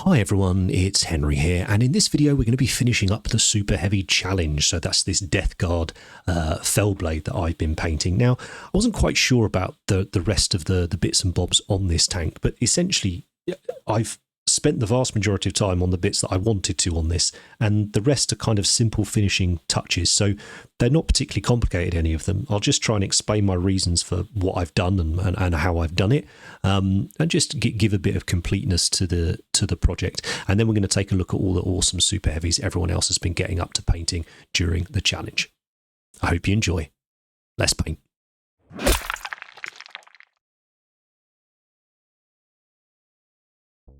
Hi everyone, it's Henry here, and in this video we're going to be finishing up the Super Heavy Challenge. So that's this Deathguard Fellblade that I've been painting. Now, I wasn't quite sure about the rest of the bits and bobs on this tank, but essentially I've spent the vast majority of time on the bits that I wanted to on this, and the rest are kind of simple finishing touches, so they're not particularly complicated, any of them. I'll just try and explain my reasons for what I've done and how I've done it, and just give a bit of completeness to the project. And then we're going to take a look at all the awesome super heavies everyone else has been getting up to painting during the challenge. I hope you enjoy. Let's paint.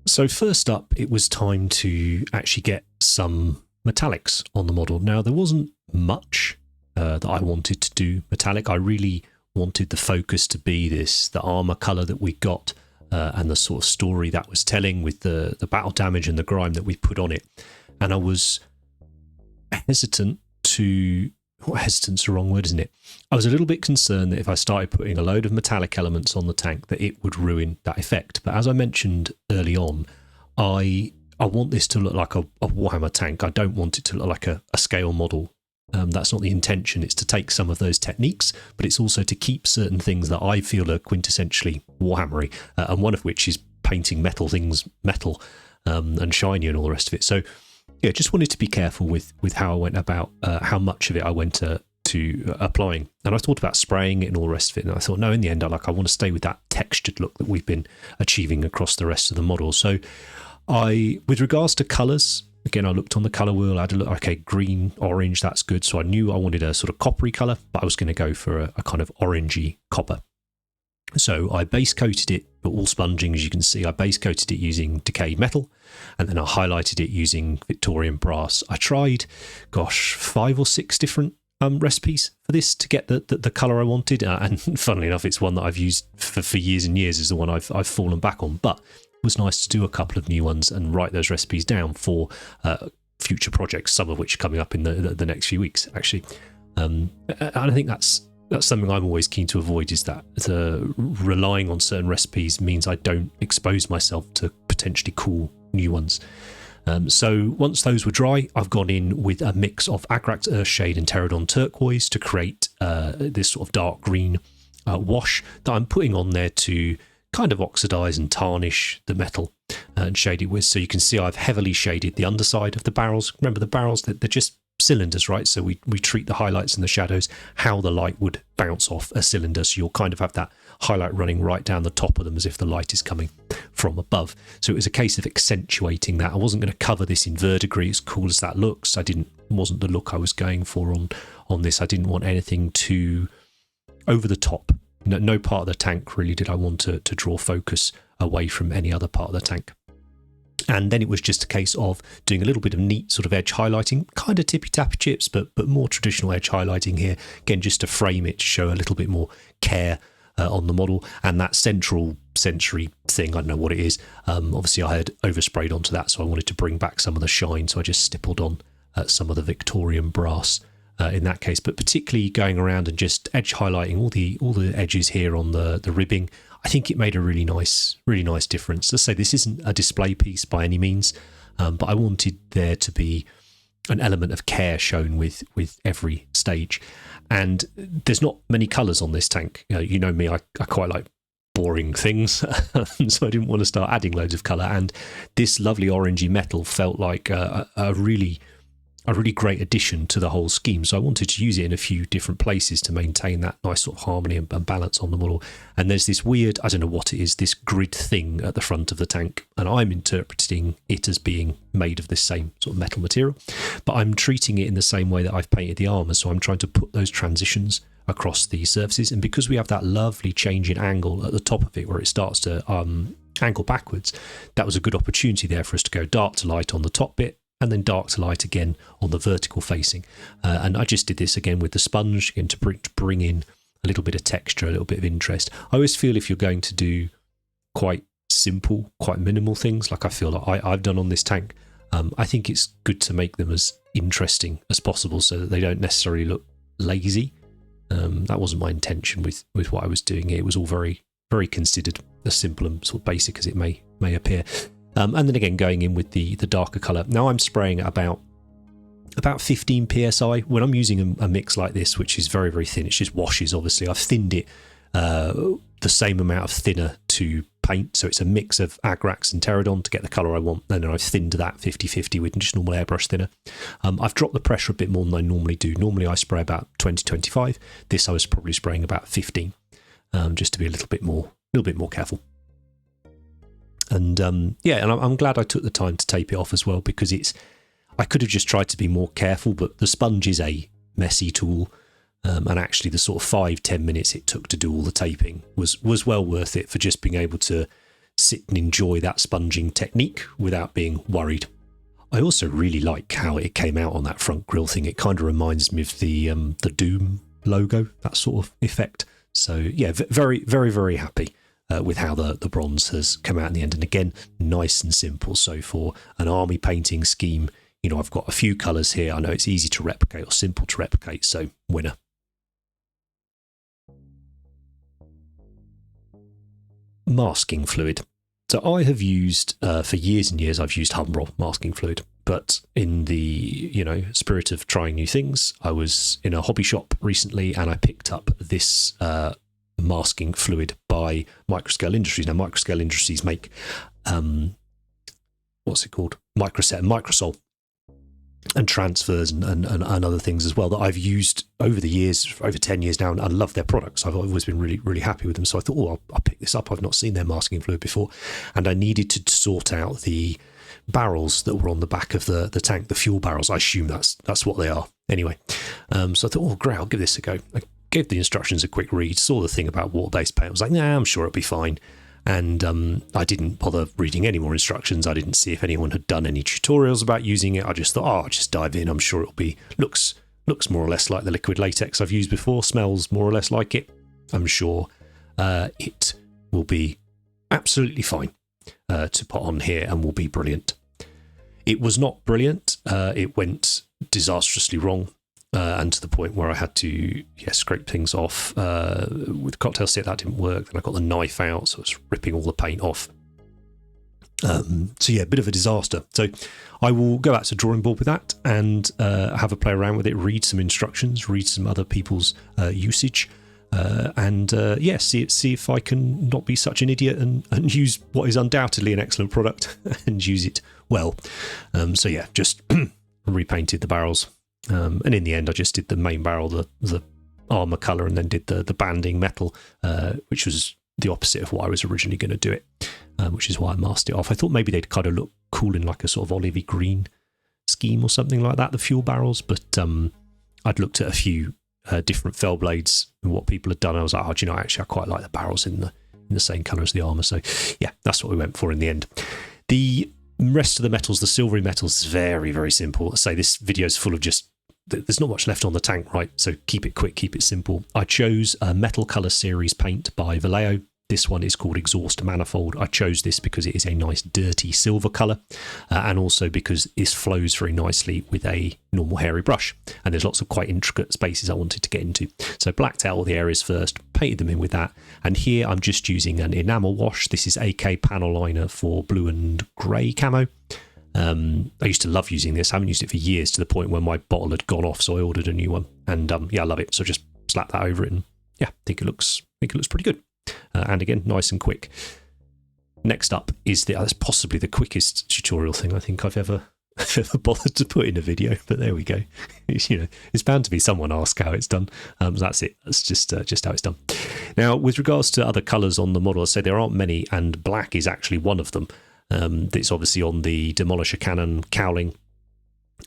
So first up, it was time to actually get some metallics on the model. Now, there wasn't much that I wanted to do metallic. I really wanted the focus to be the armor color that we got and the sort of story that was telling with the battle damage and the grime that we put on it. And I was hesitant to... Well, hesitant's the wrong word, isn't it? I was a little bit concerned that if I started putting a load of metallic elements on the tank, that it would ruin that effect. But as I mentioned early on, I want this to look like a Warhammer tank. I don't want it to look like a scale model. That's not the intention. It's to take some of those techniques, but it's also to keep certain things that I feel are quintessentially Warhammery, and one of which is painting metal things metal and shiny and all the rest of it. So yeah, just wanted to be careful with how I went about how much of it I went to applying. And I thought about spraying it and all the rest of it, and I thought, no, in the end, I want to stay with that textured look that we've been achieving across the rest of the model. So with regards to colours, again, I looked on the colour wheel, I had a look, okay, green, orange, that's good. So I knew I wanted a sort of coppery colour, but I was going to go for a kind of orangey copper. So I base coated it, but all sponging, as you can see, I base coated it using decayed metal, and then I highlighted it using Victorian brass. I tried, 5 or 6 different recipes for this to get the colour I wanted, and funnily enough, it's one that I've used for years and years, is the one I've fallen back on. But it was nice to do a couple of new ones and write those recipes down for future projects, some of which are coming up in the next few weeks, actually. And I think that's something I'm always keen to avoid, is that relying on certain recipes means I don't expose myself to potentially cool new ones. So once those were dry, I've gone in with a mix of Agrax Earthshade and Pterodon Turquoise to create this sort of dark green wash that I'm putting on there to kind of oxidize and tarnish the metal and shade it with. So you can see I've heavily shaded the underside of the barrels. Remember, the barrels, they're just cylinders, right? So we treat the highlights and the shadows how the light would bounce off a cylinder. So you'll kind of have that highlight running right down the top of them as if the light is coming from above. So it was a case of accentuating that. I wasn't going to cover this in verdigris, as cool as that looks. Wasn't the look I was going for on this. I didn't want anything too over the top. No part of the tank really did I want to draw focus away from any other part of the tank. And then it was just a case of doing a little bit of neat sort of edge highlighting, kind of tippy-tappy chips, but more traditional edge highlighting here. Again, just to frame it, to show a little bit more care on the model. And that central sensory thing, I don't know what it is. Obviously, I had oversprayed onto that, so I wanted to bring back some of the shine. So I just stippled on some of the Victorian brass in that case. But particularly going around and just edge highlighting all the edges here on the ribbing, I think it made a really nice difference. Let's say this isn't a display piece by any means, but I wanted there to be an element of care shown with every stage. And there's not many colours on this tank. You know me, I quite like boring things, so I didn't want to start adding loads of colour. And this lovely orangey metal felt like a really great addition to the whole scheme. So I wanted to use it in a few different places to maintain that nice sort of harmony and balance on the model. And there's this weird, I don't know what it is, this grid thing at the front of the tank. And I'm interpreting it as being made of this same sort of metal material, but I'm treating it in the same way that I've painted the armour. So I'm trying to put those transitions across the surfaces. And because we have that lovely change in angle at the top of it, where it starts to angle backwards, that was a good opportunity there for us to go dark to light on the top bit, and then dark to light again on the vertical facing. And I just did this again with the sponge, again to bring in a little bit of texture, a little bit of interest. I always feel if you're going to do quite simple, quite minimal things, like I feel like I've done on this tank, I think it's good to make them as interesting as possible so that they don't necessarily look lazy. That wasn't my intention with what I was doing here. It was all very, very considered, as simple and sort of basic as it may appear. And then again, going in with the darker colour. Now I'm spraying at about 15 psi. When I'm using a mix like this, which is very, very thin, it just washes, obviously. I've thinned it the same amount of thinner to paint, so it's a mix of Agrax and Pterodon to get the colour I want, and then I've thinned that 50-50 with just normal airbrush thinner. I've dropped the pressure a bit more than I normally do. Normally I spray about 20-25. This I was probably spraying about 15, just to be a little bit more careful. And yeah, and I'm glad I took the time to tape it off as well, because I could have just tried to be more careful, but the sponge is a messy tool. And actually the sort of 5-10 minutes it took to do all the taping was well worth it for just being able to sit and enjoy that sponging technique without being worried. I also really like how it came out on that front grille thing. It kind of reminds me of the Doom logo, that sort of effect. So yeah, very, very, very happy with how the bronze has come out in the end. And again, nice and simple. So for an army painting scheme, you know, I've got a few colours here. I know it's easy to replicate or simple to replicate, so winner. Masking fluid. So I have used, for years and years, I've used Humbrol masking fluid. But in the, you know, spirit of trying new things, I was in a hobby shop recently and I picked up this masking fluid by Microscale Industries. Now, Microscale Industries make, what's it called? Microset and Microsol. And transfers and other things as well that I've used over the years, for over 10 years now, and I love their products. I've always been really, really happy with them. So I thought, oh, I'll pick this up. I've not seen their masking fluid before. And I needed to sort out the barrels that were on the back of the tank, the fuel barrels. I assume that's what they are. Anyway, so I thought, oh, great, I'll give this a go. I gave the instructions a quick read, saw the thing about water-based paint. I was like, nah, I'm sure it'll be fine. And I didn't bother reading any more instructions. I didn't see if anyone had done any tutorials about using it. I just thought, oh, I'll just dive in. I'm sure it'll be looks more or less like the liquid latex I've used before. Smells more or less like it. I'm sure it will be absolutely fine to put on here and will be brilliant. It was not brilliant. It went disastrously wrong. And to the point where I had to scrape things off with the cocktail stick. That didn't work. Then I got the knife out, so I was ripping all the paint off. So yeah, a bit of a disaster. So I will go back to drawing board with that and have a play around with it, read some instructions, read some other people's usage, and see if I can not be such an idiot and use what is undoubtedly an excellent product and use it well. So yeah, just repainted the barrels. And in the end, I just did the main barrel, the armour colour, and then did the banding metal, which was the opposite of what I was originally going to do it, which is why I masked it off. I thought maybe they'd kind of look cool in like a sort of olivey green scheme or something like that, the fuel barrels, but I'd looked at a few different Fellblades and what people had done. I was like, oh, do you know, actually I quite like the barrels in the same colour as the armour. So yeah, that's what we went for in the end. The rest of the metals, the silvery metals, is very, very simple. I say this video is full of just, there's not much left on the tank, right? So keep it quick, keep it simple. I chose a Metal Colour Series paint by Vallejo. This one is called Exhaust Manifold. I chose this because it is a nice dirty silver colour, and also because this flows very nicely with a normal hairy brush. And there's lots of quite intricate spaces I wanted to get into. So blacked out all the areas first, painted them in with that. And here I'm just using an enamel wash. This is AK Panel Liner for blue and grey camo. I used to love using this. I haven't used it for years, to the point where my bottle had gone off, so I ordered a new one. And yeah, I love it. So just slap that over it, and yeah, I think it looks pretty good. And again, nice and quick. Next up is that's possibly the quickest tutorial thing I think I've ever bothered to put in a video. But there we go. It's bound to be someone ask how it's done. That's it. That's just how it's done. Now, with regards to other colours on the model, I say there aren't many, and black is actually one of them. It's obviously on the Demolisher Cannon cowling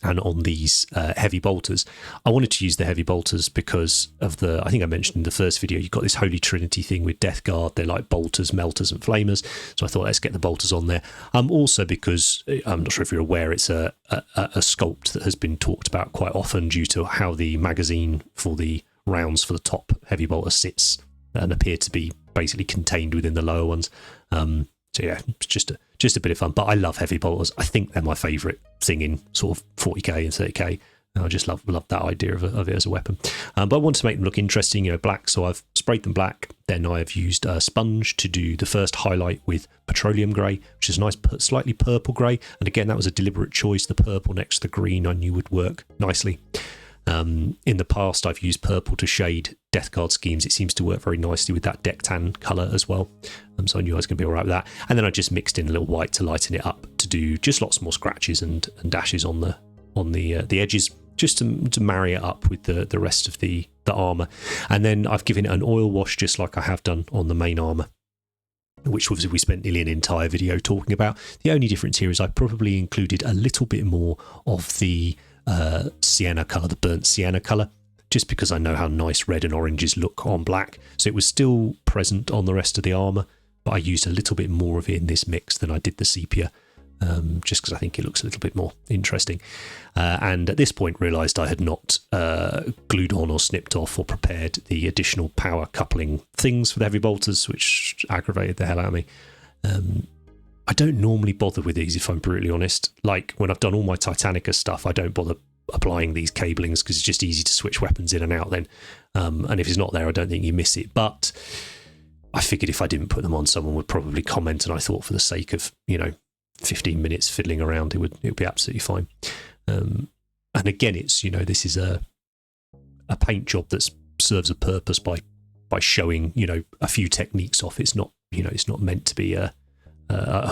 and on these heavy bolters. I wanted to use the heavy bolters because of I think I mentioned in the first video, you've got this Holy Trinity thing with Deathguard. They're like bolters, melters and flamers. So I thought, let's get the bolters on there. Also because, I'm not sure if you're aware, it's a sculpt that has been talked about quite often due to how the magazine for the rounds for the top heavy bolter sits and appear to be basically contained within the lower ones. So yeah, it's just a bit of fun. But I love heavy bolters. I think they're my favourite thing in sort of 40k and 30k I just love that idea of it as a weapon. But I want to make them look interesting, black. So I've sprayed them black. Then I've used a sponge to do the first highlight with petroleum grey, which is a nice, slightly purple grey. And again, that was a deliberate choice. The purple next to the green I knew would work nicely. In the past, I've used purple to shade Deathguard schemes. It seems to work very nicely with that deck tan colour as well. So I knew I was going to be all right with that. And then I just mixed in a little white to lighten it up to do just lots more scratches and dashes on the edges, just to marry it up with the rest of the armour. And then I've given it an oil wash just like I have done on the main armour, which we spent nearly an entire video talking about. The only difference here is I probably included a little bit more of the sienna colour, the burnt sienna colour, just because I know how nice red and oranges look on black. So it was still present on the rest of the armour, but I used a little bit more of it in this mix than I did the sepia, just because I think it looks a little bit more interesting. And at this point realised I had not glued on or snipped off or prepared the additional power coupling things for the heavy bolters, which aggravated the hell out of me. I don't normally bother with these, if I'm brutally honest. Like when I've done all my Titanica stuff, I don't bother applying these cablings because it's just easy to switch weapons in and out then. And if it's not there, I don't think you miss it. But I figured if I didn't put them on, someone would probably comment, and I thought for the sake of, 15 minutes fiddling around, it would be absolutely fine. And again, it's, this is a paint job that serves a purpose by showing, a few techniques off. It's not, it's not meant to be a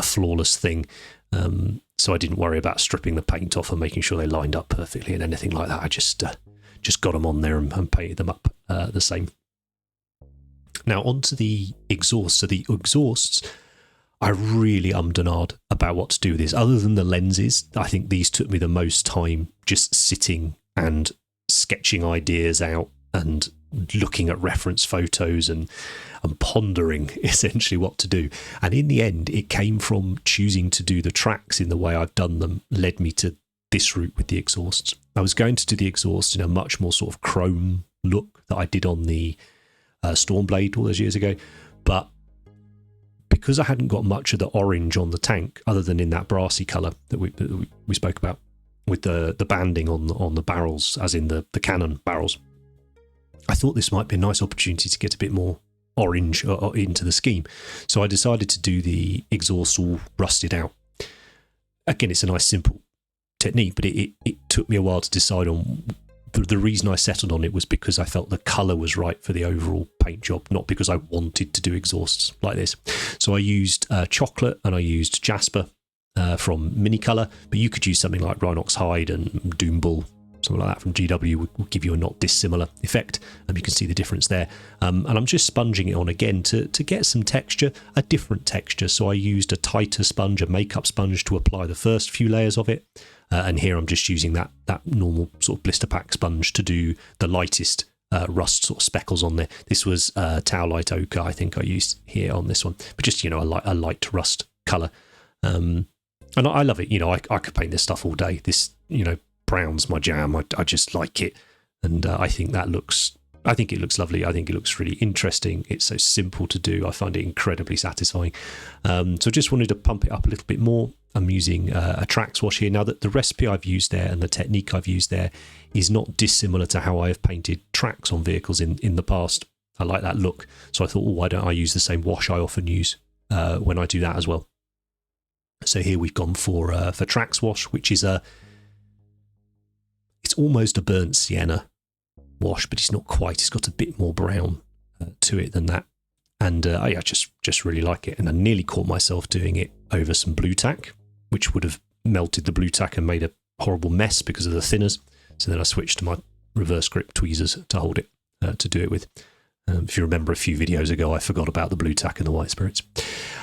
flawless thing. So I didn't worry about stripping the paint off and making sure they lined up perfectly and anything like that. I just got them on there and painted them up the same. Now onto the exhaust. So the exhausts, I really ummed and ahed about what to do with this. Other than the lenses, I think these took me the most time just sitting and sketching ideas out and looking at reference photos and pondering essentially what to do. And in the end, it came from choosing to do the tracks in the way I've done them, led me to this route with the exhausts. I was going to do the exhausts in a much more sort of chrome look that I did on the Stormblade all those years ago, but because I hadn't got much of the orange on the tank, other than in that brassy colour that we spoke about, with the banding on the barrels, as in the cannon barrels, I thought this might be a nice opportunity to get a bit more orange into the scheme. So I decided to do the exhaust all rusted out. Again, it's a nice simple technique, but it took me a while to decide on. The reason I settled on it was because I felt the colour was right for the overall paint job, not because I wanted to do exhausts like this. So I used chocolate and I used jasper from Minicolor, but you could use something like Rhinox Hide and Doombull, something like that from GW would give you a not dissimilar effect, and you can see the difference there. And I'm just sponging it on again to get some texture, a different texture. So I used a tighter sponge, a makeup sponge, to apply the first few layers of it. And here I'm just using that normal sort of blister pack sponge to do the lightest rust sort of speckles on there. This was Towelite Ochre, I think I used here on this one, but just, a light rust colour. And I love it. I could paint this stuff all day. This, brown's my jam. I just like it. And I think it looks lovely. I think it looks really interesting. It's so simple to do. I find it incredibly satisfying. So I just wanted to pump it up a little bit more. I'm using a Trax wash here. Now, that the recipe I've used there and the technique I've used there is not dissimilar to how I have painted Trax on vehicles in the past. I like that look. So I thought, why don't I use the same wash I often use when I do that as well? So here we've gone for Trax wash, which is it's almost a burnt sienna wash, but it's not quite. It's got a bit more brown to it than that. And I just really like it. And I nearly caught myself doing it over some blue tack, which would have melted the blue tack and made a horrible mess because of the thinners. So then I switched to my reverse grip tweezers to hold it, to do it with. If you remember a few videos ago, I forgot about the blue tack and the white spirits.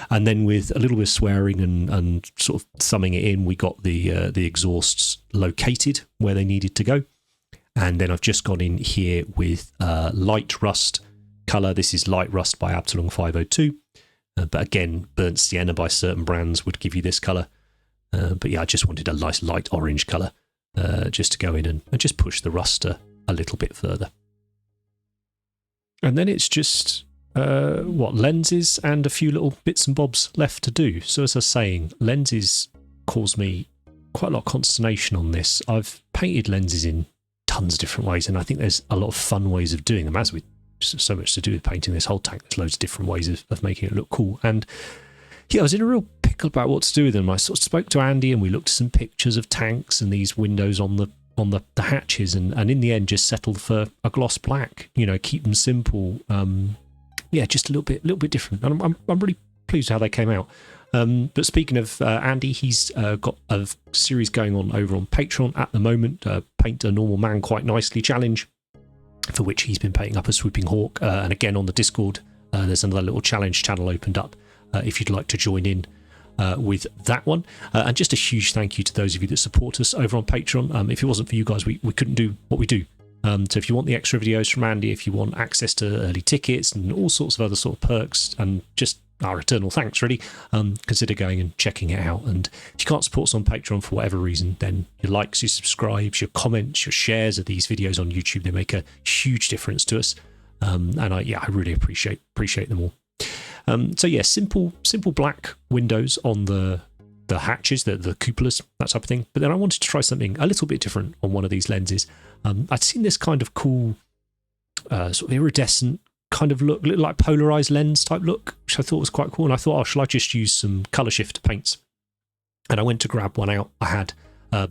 And then with a little bit of swearing and sort of thumbing it in, we got the exhausts located where they needed to go. And then I've just gone in here with light rust colour. This is light rust by Absalom 502. But again, burnt sienna by certain brands would give you this colour. But yeah, I just wanted a nice light orange colour just to go in and just push the rust a little bit further. And then it's just, lenses and a few little bits and bobs left to do. So as I was saying, lenses cause me quite a lot of consternation on this. I've painted lenses in tons of different ways, and I think there's a lot of fun ways of doing them. As with so much to do with painting this whole tank, there's loads of different ways of making it look cool. And yeah, I was in a real pickle about what to do with them. I sort of spoke to Andy, and we looked at some pictures of tanks and these windows on the hatches, and in the end just settled for a gloss black. Keep them simple. Just a little bit different. And I'm really pleased with how they came out. But speaking of Andy, he's got a series going on over on Patreon at the moment, Paint a Normal Man Quite Nicely challenge, for which he's been painting up a swooping hawk. And again, on the Discord, there's another little challenge channel opened up if you'd like to join in with that one. And just a huge thank you to those of you that support us over on Patreon. If it wasn't for you guys, we couldn't do what we do. So if you want the extra videos from Andy, if you want access to early tickets and all sorts of other sort of perks, and just our eternal thanks, really, consider going and checking it out. And if you can't support us on Patreon for whatever reason, then your likes, your subscribes, your comments, your shares of these videos on YouTube, they make a huge difference to us. And I really appreciate them all. Simple black windows on the hatches, the cupolas, that type of thing. But then I wanted to try something a little bit different on one of these lenses. I'd seen this kind of cool, sort of iridescent kind of look, little like polarized lens type look, which I thought was quite cool. And I thought, shall I just use some color shift paints? And I went to grab one out I had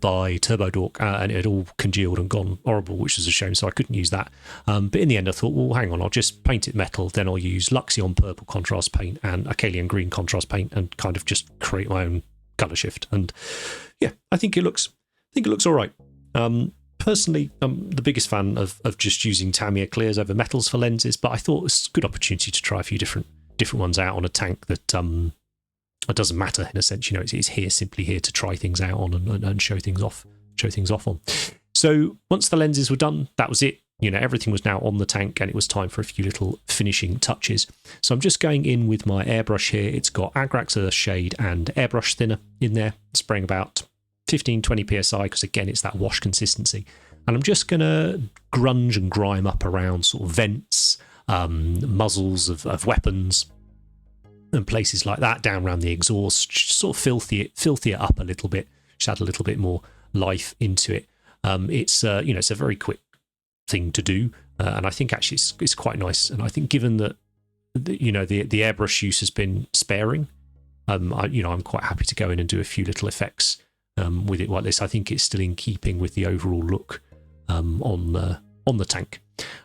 by Turbo Dork, and it had all congealed and gone horrible, which is a shame, so I couldn't use that. But in the end, I thought, well, hang on, I'll just paint it metal, then I'll use Luxion purple contrast paint and Acalian green contrast paint, and kind of just create my own color shift. And yeah, I think it looks all right. Personally, I'm the biggest fan of just using Tamiya clears over metals for lenses, but I thought it's a good opportunity to try a few different ones out on a tank that it doesn't matter in a sense. It's simply here to try things out on and show things off on. So once the lenses were done, that was it. Everything was now on the tank, and it was time for a few little finishing touches. So I'm just going in with my airbrush here. It's got Agrax Earth Shade and airbrush thinner in there, spraying about 15-20 psi, because again, it's that wash consistency. And I'm just going to grunge and grime up around sort of vents, muzzles of weapons, and places like that, down around the exhaust, just sort of filthy it up a little bit, just add a little bit more life into it. It's a very quick thing to do, and I think actually it's quite nice. And I think given that the airbrush use has been sparing, I'm quite happy to go in and do a few little effects with it like this. I think it's still in keeping with the overall look on the tank.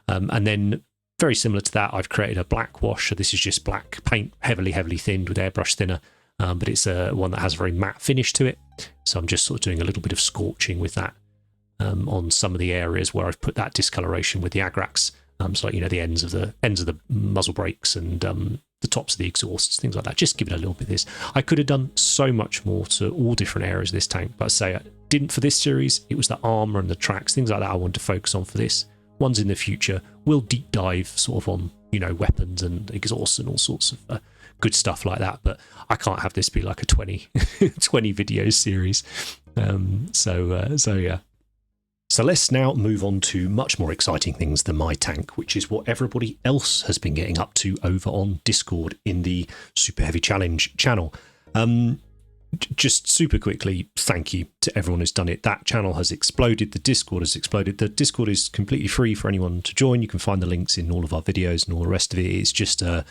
And then very similar to that, I've created a black wash. So this is just black paint, heavily thinned with airbrush thinner, but it's one that has a very matte finish to it. So I'm just sort of doing a little bit of scorching with that on some of the areas where I've put that discoloration with the Agrax. So the ends of the muzzle brakes and the tops of the exhausts, things like that. Just give it a little bit of this. I could have done so much more to all different areas of this tank, but I say I didn't for this series. It was the armor and the tracks, things like that I wanted to focus on for this. Ones in the future, we'll deep dive sort of on, weapons and exhausts and all sorts of good stuff like that. But I can't have this be like a 20 video series. So yeah. So let's now move on to much more exciting things than my tank, which is what everybody else has been getting up to over on Discord in the Super Heavy Challenge channel. Just super quickly, thank you to everyone who's done it. That channel has exploded. The Discord has exploded. The Discord is completely free for anyone to join. You can find the links in all of our videos and all the rest of it. It's just a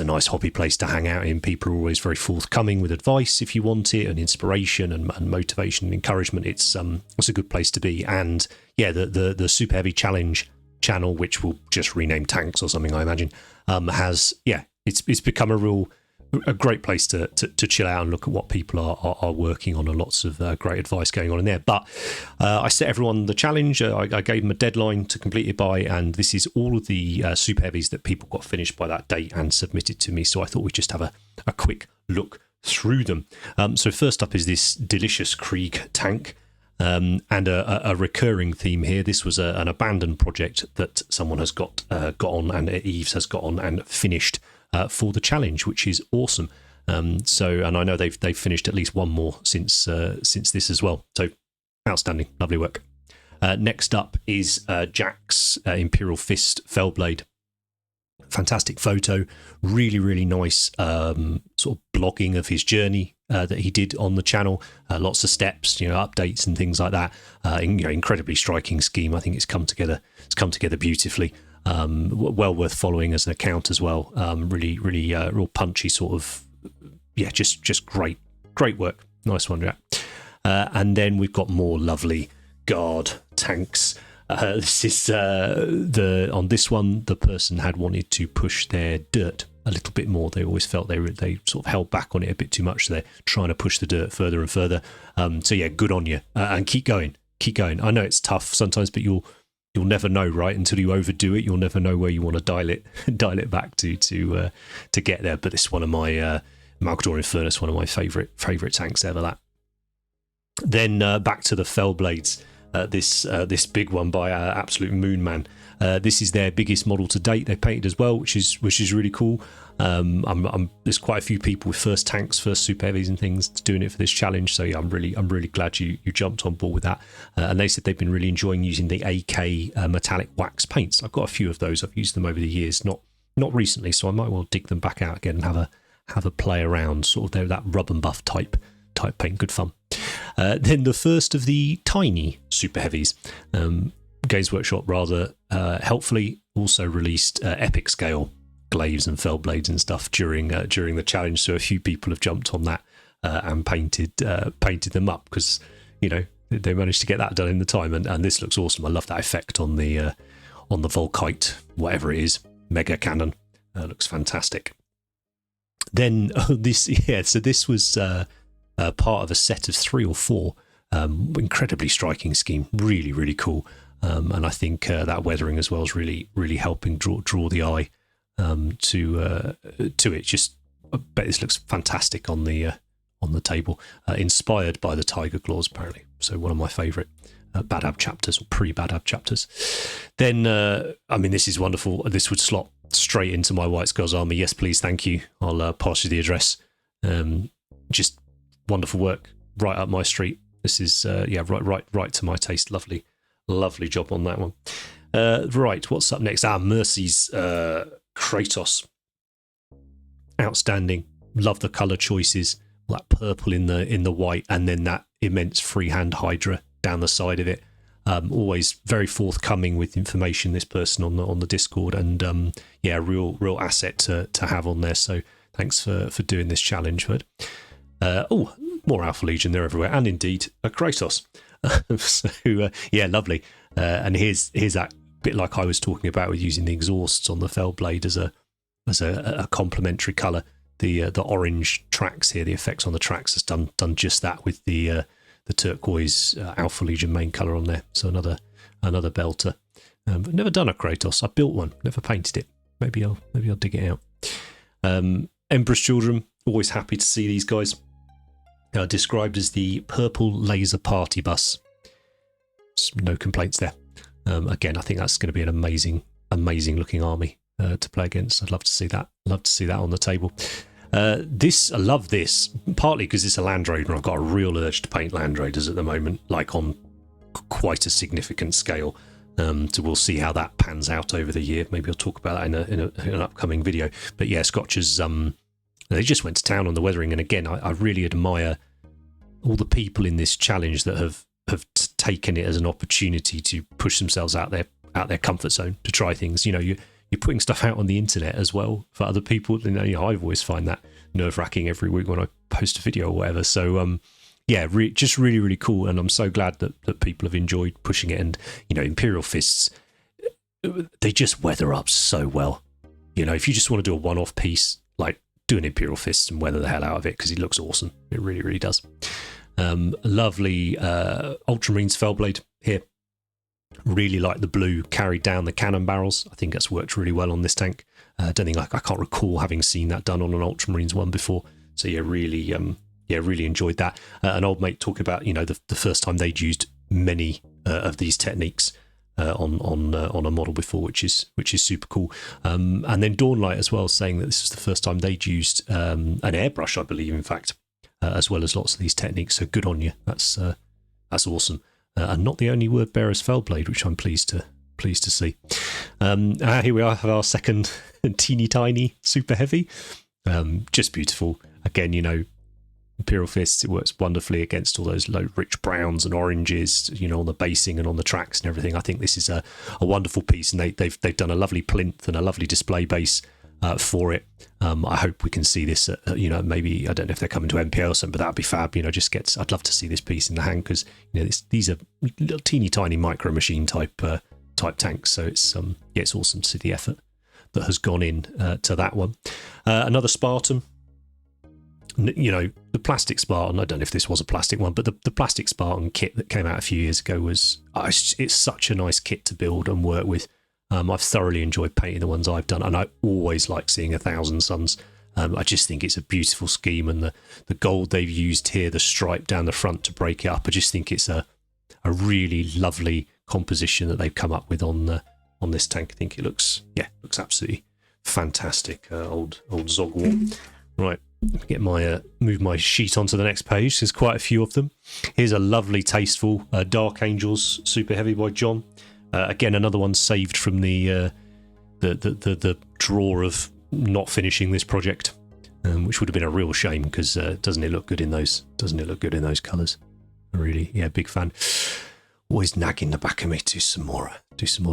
nice hobby place to hang out in. People are always very forthcoming with advice if you want it, and inspiration and motivation and encouragement. It's a good place to be. And yeah, the Super Heavy Challenge channel, which we'll just rename Tanks or something, I imagine, it's become a great place to chill out and look at what people are working on, and lots of great advice going on in there. But I set everyone the challenge. I gave them a deadline to complete it by, and this is all of the super heavies that people got finished by that date and submitted to me. So I thought we'd just have a quick look through them. So first up is this delicious Krieg tank. And a recurring theme here. This was an abandoned project that someone has got on, and Eves has got on and finished for the challenge, which is awesome. And I know they've finished at least one more since this as well. So outstanding, lovely work. Next up is Jack's Imperial Fist Fellblade. fantastic photo, really nice sort of blogging of his journey that he did on the channel. Lots of steps, updates and things like that. Incredibly striking scheme. I think it's come together beautifully. Well worth following as an account as well. Really real punchy sort of, just great work. Nice one, Jack. And then we've got more lovely guard tanks. This is on this one, the person had wanted to push their dirt a little bit more. They always felt they sort of held back on it a bit too much, so they're trying to push the dirt further and further. So yeah, good on you, and keep going. I know it's tough sometimes, but you'll never know, right? Until you overdo it, you'll never know where you want to dial it back to get there. But it's one of my Malkador Infernus, one of my favourite tanks ever. That. Then back to the Fellblades. This big one by Absolute Moonman. This is their biggest model to date. They painted as well, which is really cool. There's quite a few people with first tanks, first super heavies and things doing it for this challenge. So yeah, I'm really glad you jumped on board with that. And they said they've been really enjoying using the AK metallic wax paints. I've got a few of those. I've used them over the years, not recently, so I might well dig them back out again and have a play around. Sort of they're that rub and buff type paint. Good fun. Then the first of the tiny super heavies. Games Workshop rather helpfully also released epic scale glaives and Fellblades and stuff during the challenge. So a few people have jumped on that and painted them up because they managed to get that done in the time. And this looks awesome. I love that effect on the Volkite, whatever it is, mega cannon. Looks fantastic. Then so this was part of a set of 3 or 4. Incredibly striking scheme, really cool. And I think that weathering as well is really helping draw the eye to it. Just I bet this looks fantastic on the table. Inspired by the Tiger Claws, apparently. So one of my favourite Badab chapters or pre-Badab chapters. Then this is wonderful. This would slot straight into my White Skulls army. Yes, please, thank you. I'll pass you the address. Just wonderful work, right up my street. This is right to my taste. Lovely job on that one. Right, what's up next? Mercy's Kratos. Outstanding. Love the colour choices. That purple in the white, and then that immense freehand Hydra down the side of it. Always very forthcoming with information. This person on the Discord, and real asset to have on there. So thanks for doing this challenge, Bud. More Alpha Legion, they're everywhere, and indeed a Kratos. Lovely. And here's that bit like I was talking about with using the exhausts on the Fellblade as a complementary colour. The orange tracks here, the effects on the tracks has done just that with the turquoise Alpha Legion main colour on there. So another belter. But never done a Kratos. I built one, never painted it. Maybe I'll dig it out. Emperor's Children, always happy to see these guys. Described as the purple laser party bus. No complaints there. Again, I think that's going to be an amazing looking army to play against. I'd love to see that. On the table. I love this, partly because it's a Land Raider, and I've got a real urge to paint Land Raiders at the moment, like on quite a significant scale. So we'll see how that pans out over the year. Maybe I'll talk about that in an upcoming video. But yeah, Scotch's they just went to town on the weathering, and again, I really admire all the people in this challenge that have taken it as an opportunity to push themselves out their comfort zone to try things. You're putting stuff out on the internet as well for other people. I've always find that nerve-wracking every week when I post a video or whatever. So just really cool, and I'm so glad that people have enjoyed pushing it. And Imperial Fists, they just weather up so well. If you just want to do a one-off piece, like, do an Imperial Fist and weather the hell out of it, because it looks awesome. It really does. Lovely Ultramarines Fellblade here. Really like the blue carried down the cannon barrels. I think that's worked really well on this tank. I can't recall having seen that done on an Ultramarines one before. So really enjoyed that. An old mate talking about the first time they'd used many of these techniques on a model before, which is super cool. And then Dawnlight as well, saying that this is the first time they'd used an airbrush, I believe, in fact, as well as lots of these techniques. So good on you. That's awesome. And not the only word bearer's Fellblade, which I'm pleased pleased to see. Here we are, have our second teeny tiny super heavy. Just beautiful. Again, you know, Imperial Fists, it works wonderfully against all those low rich browns and oranges, you know, on the basing and on the tracks and everything. I think this is a wonderful piece, and they've done a lovely plinth and a lovely display base for it. I hope we can see this at, you know, maybe, I don't know if they're coming to MPL or something, but that'd be fab. You know, I'd love to see this piece in the hand, because, you know, these are little teeny tiny micro machine type tanks. So it's it's awesome to see the effort that has gone in to that one. Another Spartan. You know, the plastic Spartan, I don't know if this was a plastic one, but the plastic Spartan kit that came out a few years ago it's such a nice kit to build and work with. I've thoroughly enjoyed painting the ones I've done, and I always like seeing 1,000 Suns. I just think it's a beautiful scheme, and the gold they've used here, the stripe down the front to break it up, I just think it's a really lovely composition that they've come up with on this tank. I think it looks absolutely fantastic. Old Zogwart. Right. Get move my sheet onto the next page. There's quite a few of them. Here's a lovely, tasteful Dark Angels Super Heavy by John. Again, another one saved from the draw of not finishing this project, which would have been a real shame, because doesn't it look good in those? Doesn't it look good in those colours? Really, yeah, big fan. Always nagging the back of me to do some more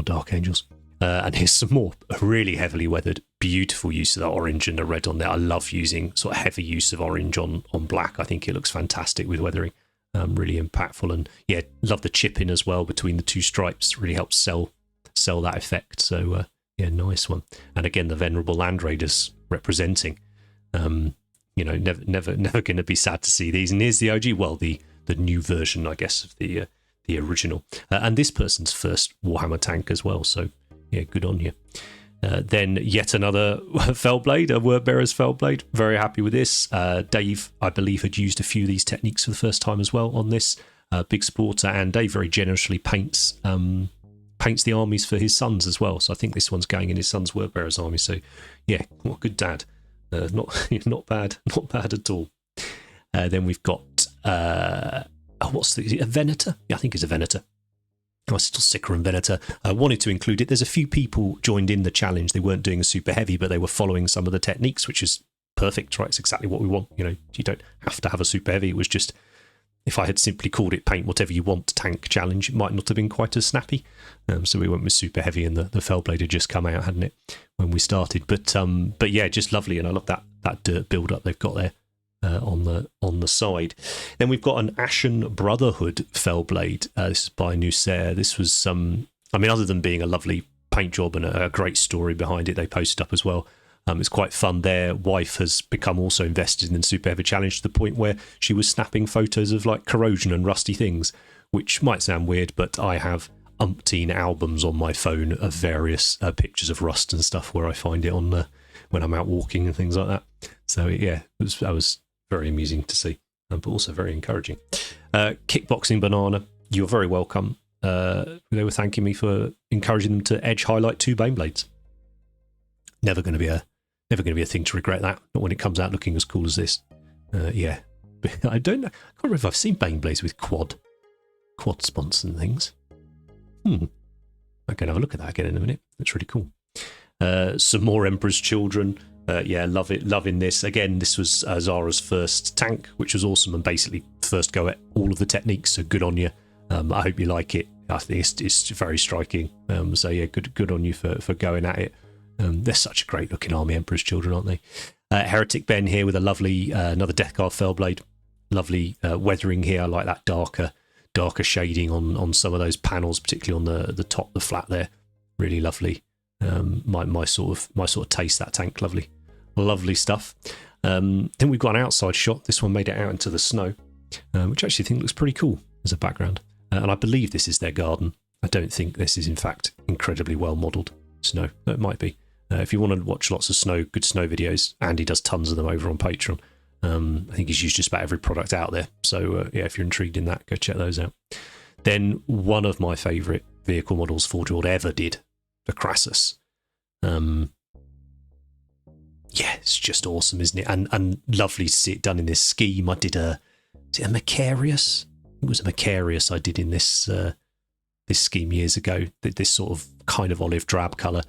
Dark Angels. And here's some more really heavily weathered, beautiful use of that orange and the red on there. I love using sort of heavy use of orange on black. I think it looks fantastic with weathering, really impactful. And yeah, love the chipping as well between the two stripes. Really helps sell that effect. So yeah, nice one. And again, the Venerable Land Raiders representing. You know, never going to be sad to see these. And here's the OG. Well, the new version, I guess, of the original. And this person's first Warhammer tank as well. So. Yeah, good on you. Then yet another Fellblade, a Wordbearer's Fellblade. Very happy with this. Dave, I believe, had used a few of these techniques for the first time as well on this. Big supporter, and Dave very generously paints the armies for his sons as well. So I think this one's going in his son's Wordbearer's army. So yeah, what a good dad. Not bad at all. Then we've got is it a Venator? Yeah, I think it's a Venator. Oh, still Sicker and Venator. I wanted to include it. There's a few people joined in the challenge. They weren't doing a super heavy, but they were following some of the techniques, which is perfect, right? It's exactly what we want. You know, you don't have to have a super heavy. It was just, if I had simply called it paint whatever you want tank challenge, it might not have been quite as snappy. So we went with super heavy, and the Fellblade had just come out, hadn't it, when we started? But yeah, just lovely, and I love that dirt build up they've got there. On the side. Then we've got an Ashen Brotherhood Fellblade. This is by Nusair. This was other than being a lovely paint job and a great story behind it, they posted up as well. It's quite fun. Their wife has become also invested in the Super Heavy Challenge, to the point where she was snapping photos of like corrosion and rusty things, which might sound weird, but I have umpteen albums on my phone of various pictures of rust and stuff where I find it on when I'm out walking and things like that. So yeah, that was very amusing to see, but also very encouraging. Kickboxing Banana, you're very welcome. They were thanking me for encouraging them to edge highlight 2 Baneblades. Never going to be a thing to regret that. Not when it comes out looking as cool as this. Yeah, I don't know. I can't remember if I've seen Baneblades with quad sponsors and things. I can have a look at that again in a minute. That's really cool. Some more Emperor's Children. Yeah, love it. Loving this. Again, this was Zara's first tank, which was awesome, and basically first go at all of the techniques, so good on you. I hope you like it. I think it's very striking. So yeah, good on you for going at it. They're such a great looking army, Emperor's Children, aren't they? Heretic Ben here with a lovely, another Deathguard Fellblade. Lovely weathering here. I like that darker shading on some of those panels, particularly on the top, the flat there. Really lovely. My sort of taste, that tank. Lovely stuff. Then we've got an outside shot. This one made it out into the snow, which I actually think looks pretty cool as a background. And I believe this is their garden. I don't think this is in fact incredibly well modelled snow. It might be. If you want to watch lots of good snow videos, Andy does tons of them over on Patreon. I think he's used just about every product out there. So yeah, if you're intrigued in that, go check those out. Then one of my favourite vehicle models Forge World ever did, the Crassus. Yeah, it's just awesome, isn't it? And lovely to see it done in this scheme. I did is it a Macarius? It was a Macarius I did in this this scheme years ago, this sort of kind of olive drab colour.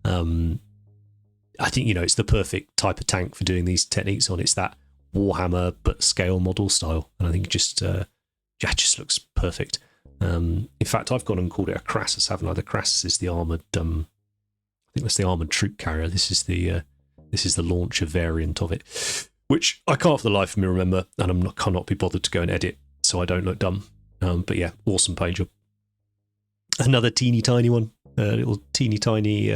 I think, it's the perfect type of tank for doing these techniques on. It's that Warhammer but scale model style, and I think it just looks perfect. In fact, I've gone and called it a Crassus, haven't I? The Crassus is the armoured, I think that's the armoured troop carrier. This is the launcher variant of it, which I can't for the life of me remember, and cannot be bothered to go and edit, so I don't look dumb. But yeah, awesome paint job. Another teeny tiny one, little teeny tiny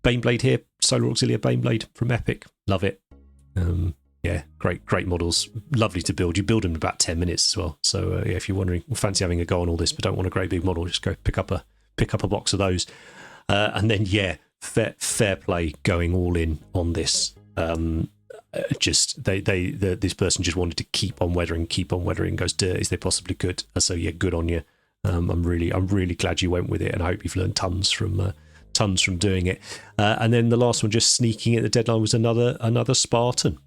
Baneblade here, Solar Auxilia Baneblade from Epic. Love it. Yeah, great models. Lovely to build. You build them in about 10 minutes as well. So yeah, if you're wondering, fancy having a go on all this, but don't want a great big model, just go pick up a box of those. And then yeah, fair play going all in on this. This person just wanted to keep on weathering, goes dirt as they possibly could. So yeah, good on you. I'm really glad you went with it, and I hope you've learned tons from doing it. And then the last one, just sneaking at the deadline, was another Spartan,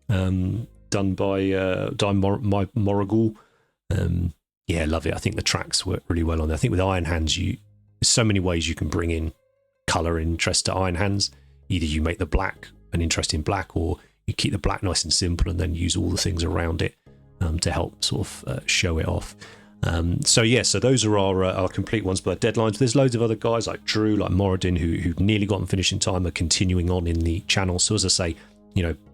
done by Morrigal. Yeah, love it. I think the tracks work really well on there. I think with Iron Hands, there's so many ways you can bring in colour interest to Iron Hands. Either you make the black an interesting black, or you keep the black nice and simple and then use all the things around it to help sort of show it off. So those are our complete ones by deadlines. There's loads of other guys like Drew, like Moradin, who nearly got them finished in time, are continuing on in the channel. So as I say,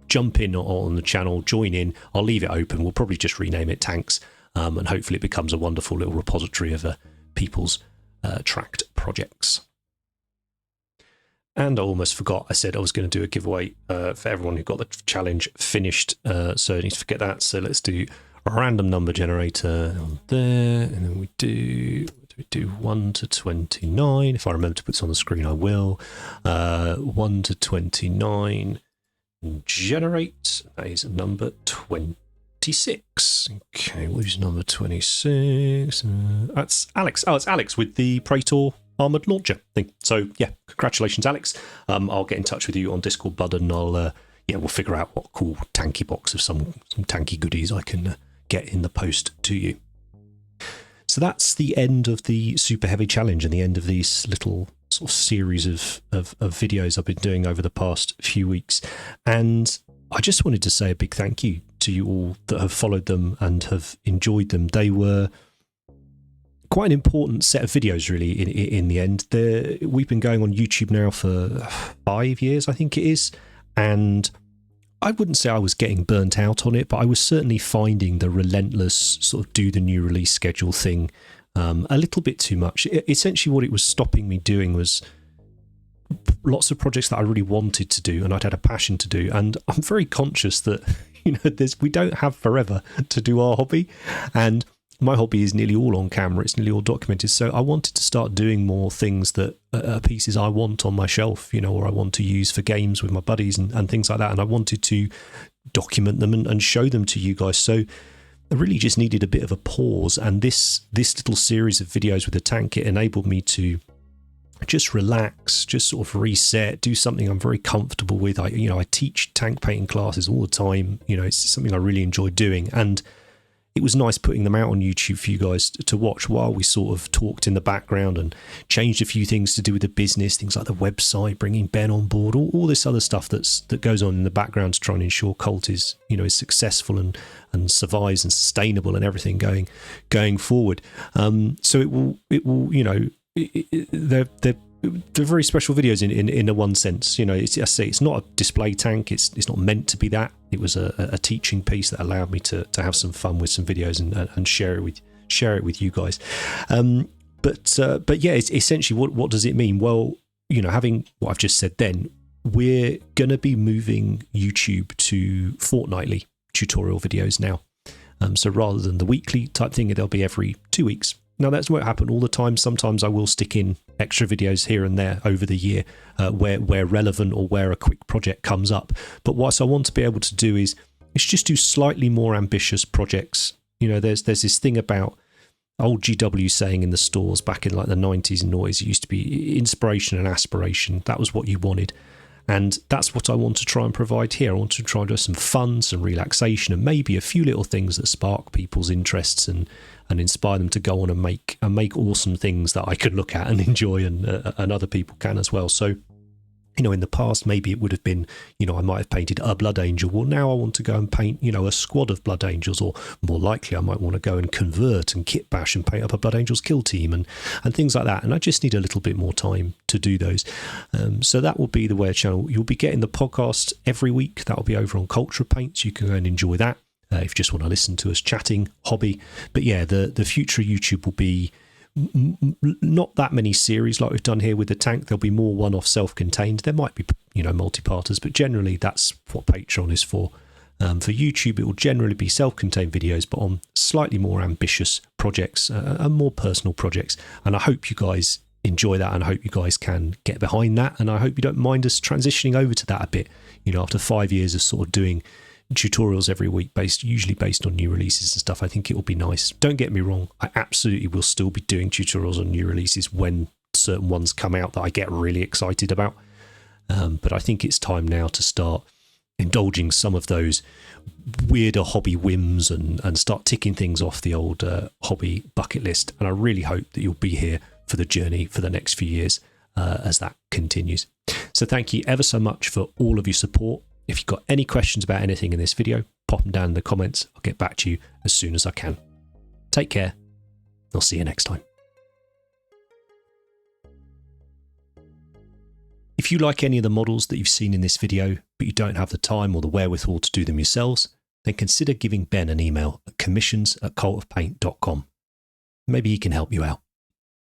jump in on the channel, join in. I'll leave it open. We'll probably just rename it Tanks, and hopefully it becomes a wonderful little repository of people's tracked projects. And I almost forgot, I said I was going to do a giveaway for everyone who got the challenge finished, so I need to forget that. So let's do a random number generator on there, and then we do 1 to 29. If I remember to put this on the screen, I will. 1 to 29, generate. That is number 26. Okay, who's number 26? That's Alex. Oh, it's Alex with the Praetor armored launcher thing. So yeah, congratulations, Alex. I'll get in touch with you on Discord, bud, and we'll figure out what cool tanky box of some tanky goodies I can get in the post to you. So that's the end of the Super Heavy Challenge and the end of these little sort of series of videos I've been doing over the past few weeks. And I just wanted to say a big thank you to you all that have followed them and have enjoyed them. They were quite an important set of videos, really, in the end. We've been going on YouTube now for 5 years, I think it is, and I wouldn't say I was getting burnt out on it, but I was certainly finding the relentless sort of do the new release schedule thing a little bit too much. Essentially what it was stopping me doing was lots of projects that I really wanted to do and I'd had a passion to do, and I'm very conscious that we don't have forever to do our hobby, and my hobby is nearly all on camera, it's nearly all documented, so I wanted to start doing more things that are pieces I want on my shelf, or I want to use for games with my buddies and things like that, and I wanted to document them and show them to you guys. So I really just needed a bit of a pause, and this little series of videos with the tank, it enabled me to just relax, just sort of reset, do something I'm very comfortable with. I teach tank painting classes all the time, it's something I really enjoy doing, and it was nice putting them out on YouTube for you guys to watch while we sort of talked in the background and changed a few things to do with the business, things like the website, bringing Ben on board, all this other stuff that goes on in the background to try and ensure Cult is successful and survives and sustainable and everything going forward. So it will they're very special videos in a one sense. It's not a display tank. It's not meant to be that. It was a teaching piece that allowed me to have some fun with some videos and share it with you guys. But yeah, it's essentially what does it mean? Well, having what I've just said, then we're gonna be moving YouTube to fortnightly tutorial videos now. So rather than the weekly type thing, they'll be every 2 weeks. Now, that won't happen all the time. Sometimes I will stick in extra videos here and there over the year where relevant or where a quick project comes up. But what I want to be able to do is just do slightly more ambitious projects. There's this thing about old GW saying in the stores back in like the 90s and noughties, it used to be inspiration and aspiration. That was what you wanted. And that's what I want to try and provide here. I want to try and do some fun, some relaxation, and maybe a few little things that spark people's interests and inspire them to go on and make awesome things that I can look at and enjoy, and other people can as well. So, in the past, maybe it would have been, I might have painted a blood angel. Well, now I want to go and paint, a squad of blood angels, or more likely I might want to go and convert and kit bash and paint up a blood angels kill team and things like that. And I just need a little bit more time to do those. So that will be the way channel. You'll be getting the podcast every week. That will be over on Culture Paints. You can go and enjoy that if you just want to listen to us chatting hobby. But yeah, the future of YouTube will be not that many series like we've done here with the tank. There'll be more one-off self-contained. There might be multi-parters, but generally that's what Patreon is for. For YouTube, it will generally be self-contained videos, but on slightly more ambitious projects and more personal projects. And I hope you guys enjoy that, and I hope you guys can get behind that, and I hope you don't mind us transitioning over to that a bit. After 5 years of sort of doing tutorials every week, usually based on new releases and stuff, I think it will be nice. Don't get me wrong, I absolutely will still be doing tutorials on new releases when certain ones come out that I get really excited about, but I think it's time now to start indulging some of those weirder hobby whims and start ticking things off the old hobby bucket list. And I really hope that you'll be here for the journey for the next few years as that continues. So thank you ever so much for all of your support. If you've got any questions about anything in this video, pop them down in the comments. I'll get back to you as soon as I can. Take care. I'll see you next time. If you like any of the models that you've seen in this video, but you don't have the time or the wherewithal to do them yourselves, then consider giving Ben an email at commissions@cultofpaint.com. Maybe he can help you out.